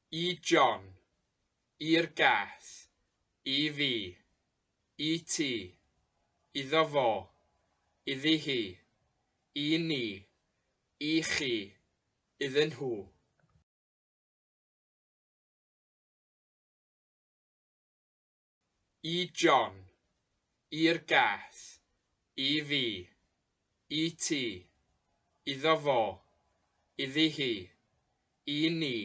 I John, i'r gath, I fi, I ti, iddo fo, iddi hi, I ni, I chi, iddyn nhw. I John, i'r gath, I fi, I ti, iddo fo, iddi hi, I ni,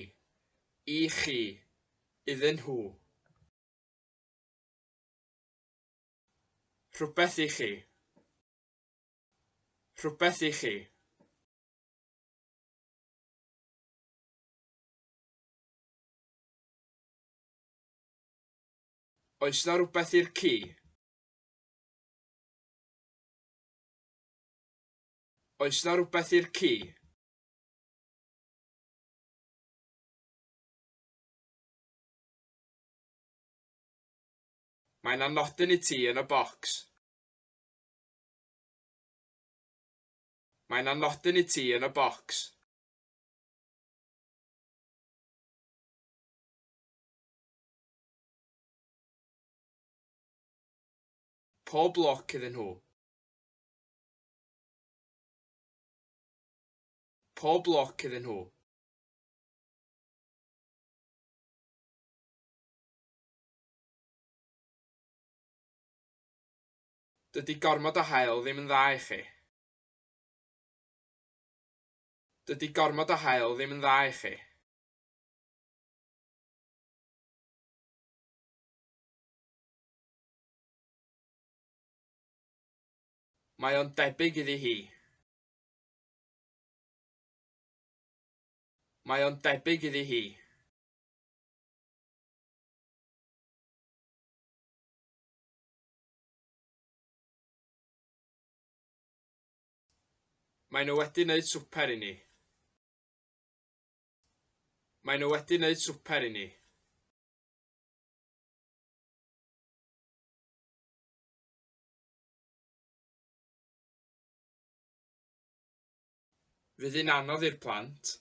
I chi, iddyn nhw. Rhywbeth i chi. Rhywbeth i chi. Oes na rhywbeth i'r ci? Oes na rhywbeth i'r ci? Mae 'na nodyn i ti yn y bocs. Mae 'na nodyn i ti yn y bocs. Pob lwc iddyn nhw. Pob lwc iddyn nhw. Dydy gormod o haul ddim yn dda i chi. Dydy gormod o haul ddim yn dda i chi. Mae o'n debyg iddi hi. Mae o'n debyg iddi hi. Maen nhw wedi wneud swper i ni. Maen nhw wedi wneud swper i ni. Fydd hi'n anodd i'r plant.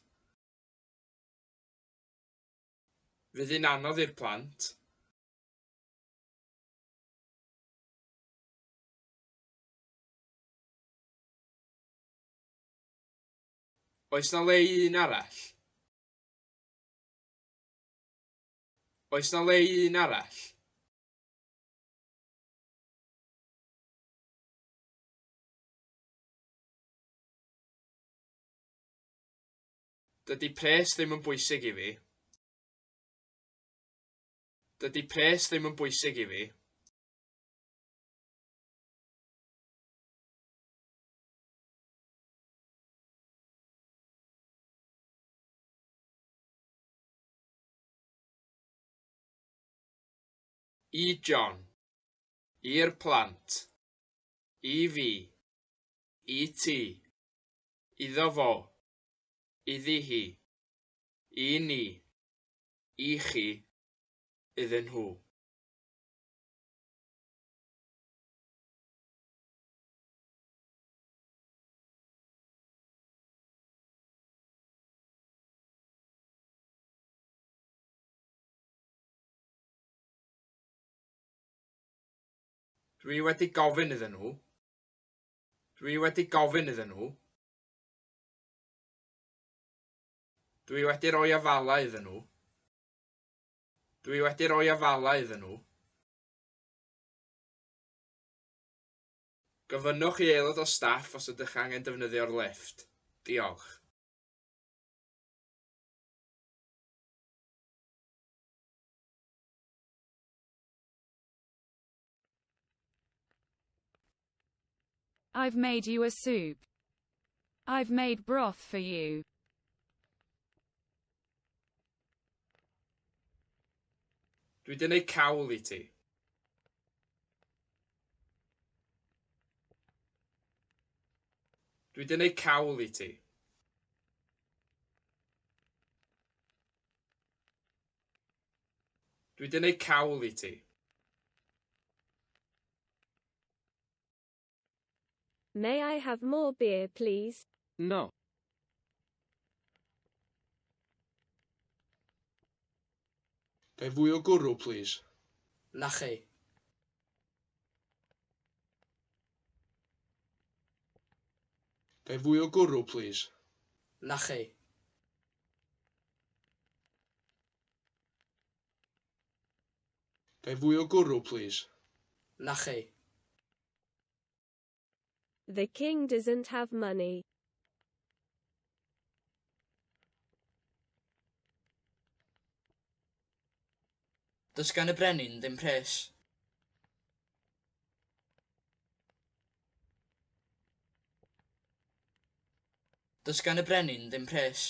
Fydd hi'n anodd i'r plant. Oes na le i un arall? Oes na le i un arall? Dydy pres ddim yn bwysig i fi. Dydy pres ddim yn bwysig i fi. I John, i'r plant, I fi, I ti, iddo fo, iddi hi, I ni, I chi, iddyn nhw. Dwi wedi gofyn iddyn nhw. Dwi wedi gofyn iddyn nhw. Dwi wedi rhoi afalau iddyn nhw. Dwi wedi rhoi afalau iddyn nhw. Gofynnwch i aelod o staff os ydych angen defnyddio'r lifft. Diolch. I've made you a soup. I've made broth for you. Dwi wedi gwneud cawl i ti. Dwi wedi gwneud cawl i ti. Dwi wedi gwneud cawl i ti. May I have more beer, please? No. Gai fwy o gwrw, please? Na chi. Gai fwy o gwrw, please? Na chi. Gai fwy o gwrw, please? Na chi. The king doesn't have money. Does gan y brenin ddim pres. Does gan y brenin ddim pres.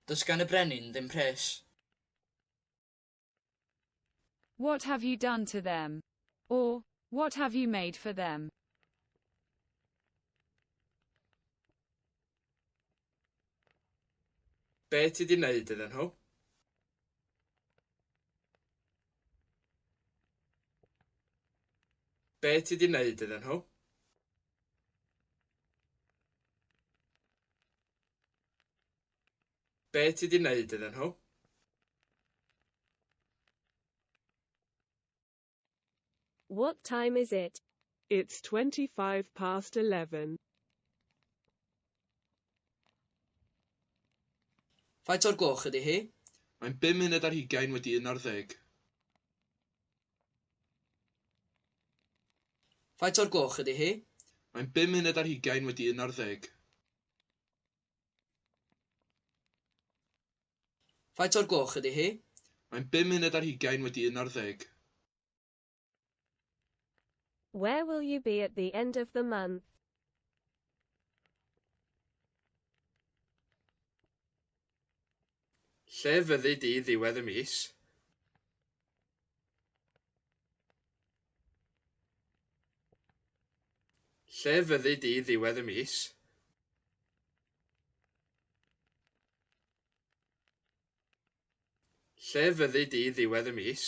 Does gan y brenin ddim pres. What have you done to them? Or, what have you made for them? Be ti di wneud iddyn nhw? Be ti di wneud iddyn nhw? Be ti di wneud iddyn nhw? What time is it? It's 11:25. Faint o'r gloch ydy hi? Mae'n 5 munud ar 20 wedi 11. Faint o'r gloch ydy hi? Mae'n 5 munud ar 20 wedi 11. Faint o'r gloch ydy hi? Mae'n 5 munud ar 20 wedi 11. Where will you be at the end of the month? Lle fyddi di ddiwedd y mis? Lle fyddi di ddiwedd y mis? Lle fyddi di ddiwedd y mis?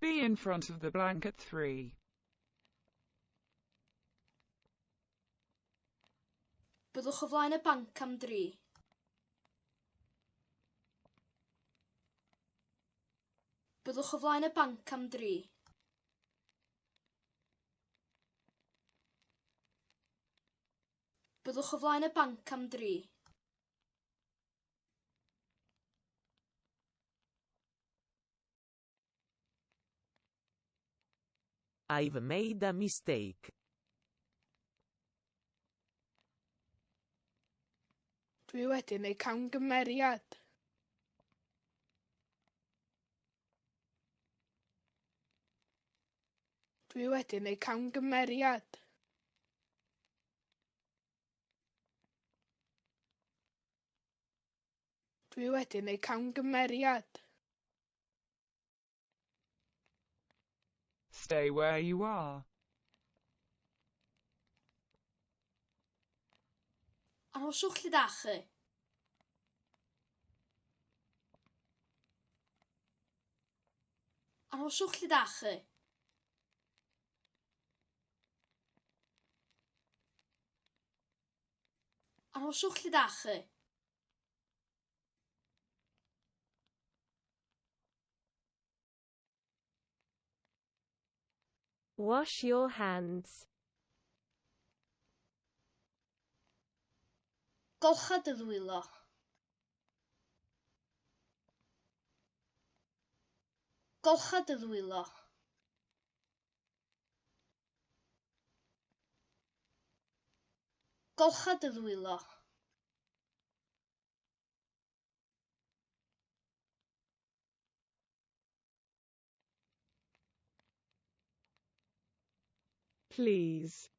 Be in front of the blank at 3. Byddwch o flaen y banc am 3. Byddwch o flaen y banc am 3. Byddwch o flaen y banc am 3. I've made a mistake. Dwi wedi neud camgymeriad. Dwi wedi neud camgymeriad. Dwi wedi neud camgymeriad. Stay where you are. Arhoswch gyda chi. Arhoswch gyda chi. Arhoswch gyda chi. Wash your hands. Golcha dy ddwylo. Golcha dy ddwylo. Golcha dy ddwylo. Please.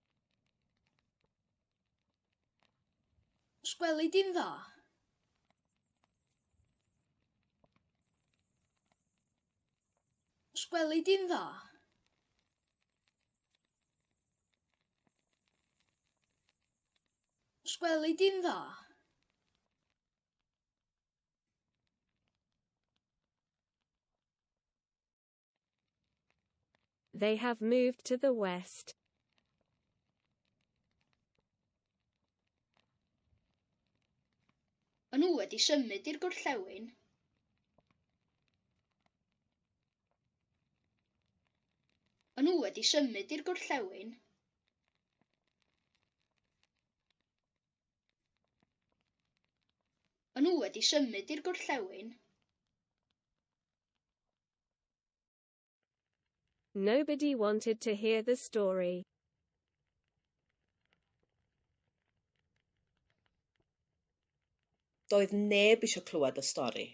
Sgweli di'n dda? Sgweli di'n dda? Sgweli di'n dda? They have moved to the west. O'n nhw wedi symud i'r gorllewin. O'n nhw wedi symud i'r gorllewin. O'n nhw wedi symud i'r gorllewin. Nobody wanted to hear the story. Doedd neb eisiau clywed y stori.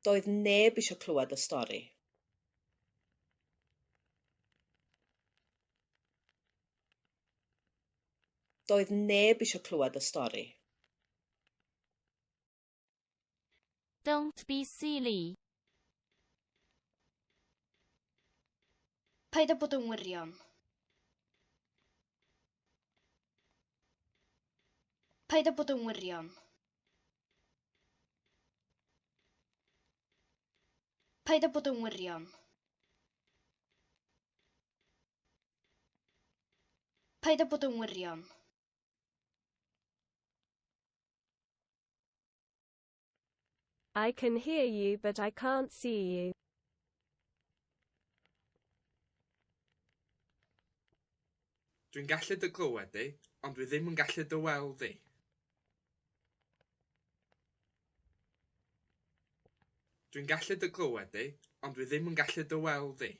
Doedd neb eisiau clywed y stori. Doedd neb eisiau clywed y stori. Don't be silly. Paid â bod yn wirion. Paid â bod yn wirion. Paid â bod yn wirion. Paid â bod yn wirion. I can hear you but I can't see you. Dwi'n gallu dy glywed di, ond dwi ddim yn gallu dy weld di. Dwi'n gallu dy glywed di, ond dwi ddim yn gallu dy weld di.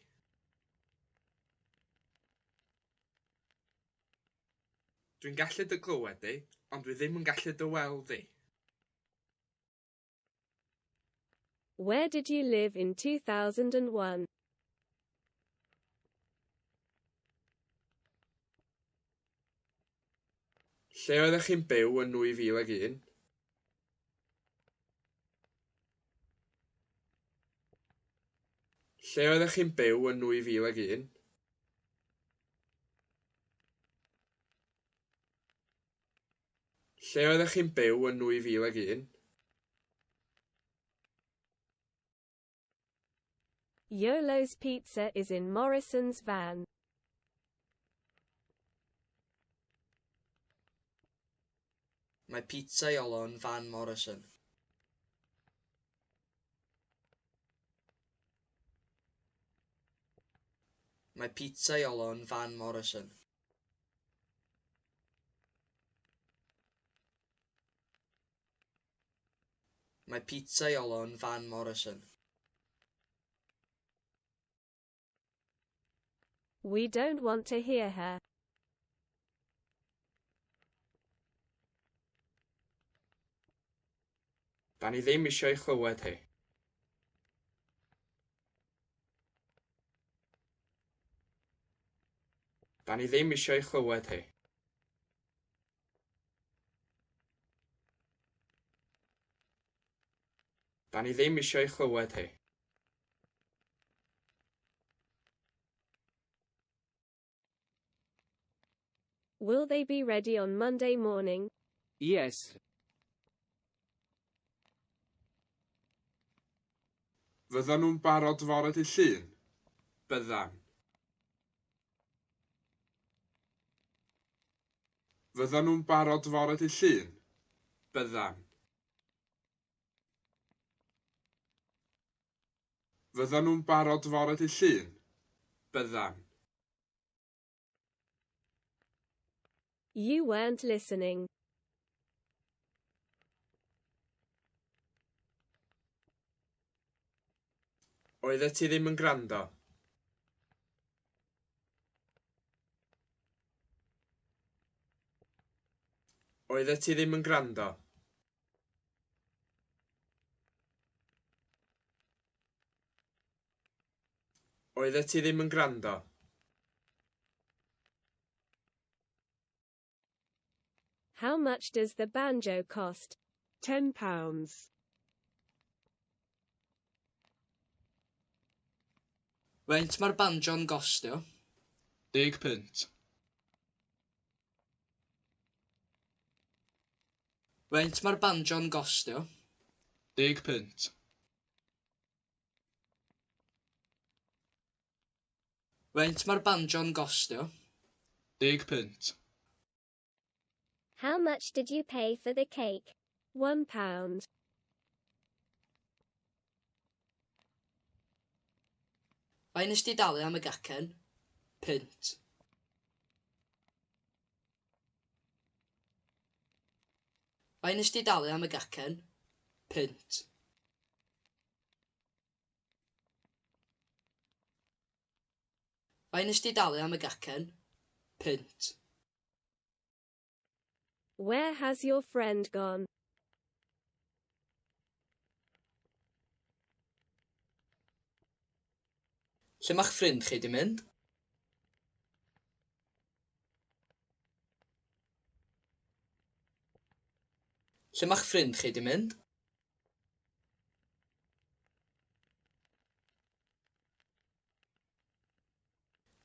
Dwi'n gallu dy glywed di, ond dwi ddim yn gallu dy weld di. Where did you live in 2001? Lle oeddech chi'n byw yn 2001? Lle oeddech chi'n byw yn 2001? Lle oeddech chi'n byw yn 2001? Yolo's pizza is in Morrison's van. Mae pitsa Iolo yn fan Morrison. Mae pitsa Iolo yn fan Morrison. Mae pitsa Iolo yn fan Morrison. We don't want to hear her. Da ni ddim eisiau ei chlywed hi. Da ni ddim eisiau ei chlywed hi. Da ni ddim eisiau ei chlywed hi. Will they be ready on Monday morning? Yes. Fyddan nhw'n barod fore dydd Llun? Byddan. Fyddan nhw'n barod fore dydd Llun? Byddan. Fyddan nhw'n barod fore dydd Llun? Byddan. You weren't listening. Oeddet ti ddim yn gwrando? Oeddet ti ddim yn gwrando? Oeddet ti ddim yn gwrando? How much does the banjo cost? £10. Faint mae'r banjo'n gostio? £10. Faint mae'r banjo'n gostio? £10. Faint mae'r banjo'n gostio? 10 punt. How much did you pay for the cake? £1. Faint nes di dalu am y gacen? Punt. Faint nes di dalu am y gacen? Punt. Faint nes di dalu am y gacen? Punt. Where has your friend gone? Lle ma'ch ffrind chi di mynd? Lle ma'ch ffrind chi di mynd?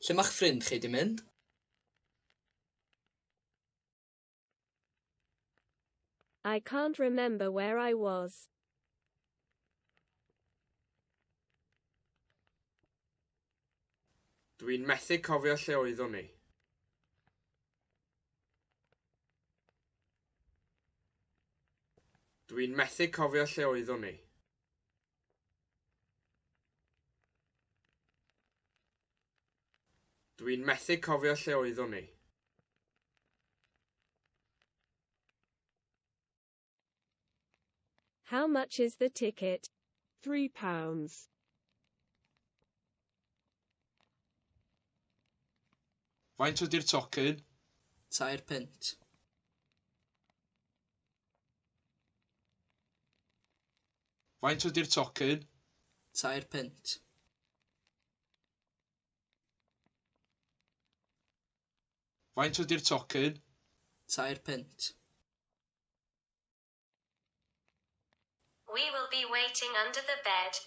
Lle ma'ch ffrind chi di mynd? I can't remember where I was. Dwi'n methu cofio lle oeddwn ni. Dwi'n methu cofio lle oeddwn ni. Dwi'n methu cofio lle oeddwn ni. How much is the ticket? £3. Faint ydy'r tocyn? 2 punt. Faint ydy'r tocyn? 2 punt. Faint ydy'r tocyn? 2 punt. We will be waiting under the bed.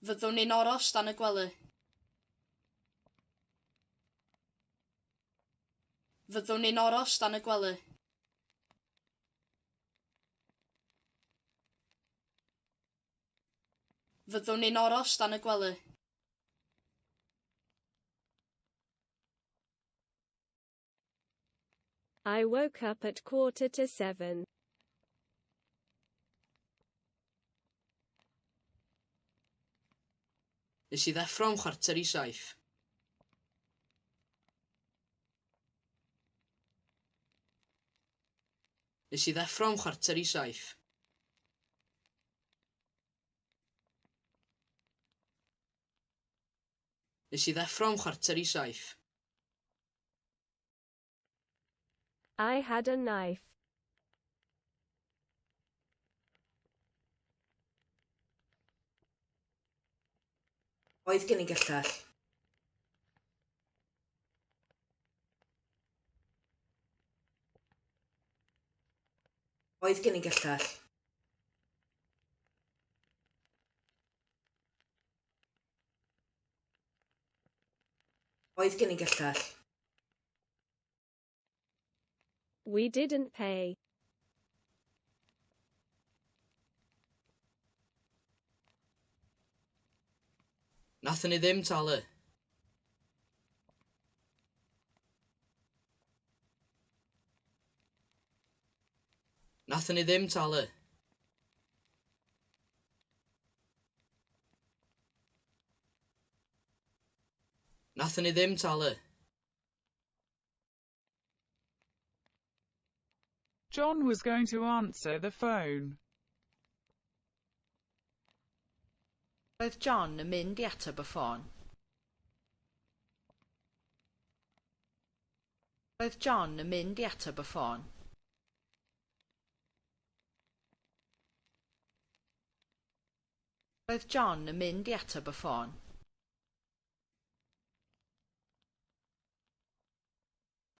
Fyddwn ni'n aros dan y gwely. Fyddwn ni'n aros dan y gwely. Fyddwn ni'n aros dan y gwely. I woke up at 6:45. Nes i ddeffro am 6:45. Nes i ddeffro am 6:45. Nes i ddeffro am 6:45. I had a knife. Oedd gen i gyllell. Oedd gen i gyllell. Oedd gen i gyllell. We didn't pay. Nathon ni ddim talu. Nathon ni ddim talu. Nathon ni ddim talu. John was going to answer the phone. Roedd John yn mynd i ateb y ffôn. Roedd John yn mynd i ateb y ffôn. Roedd John yn mynd i ateb y ffôn.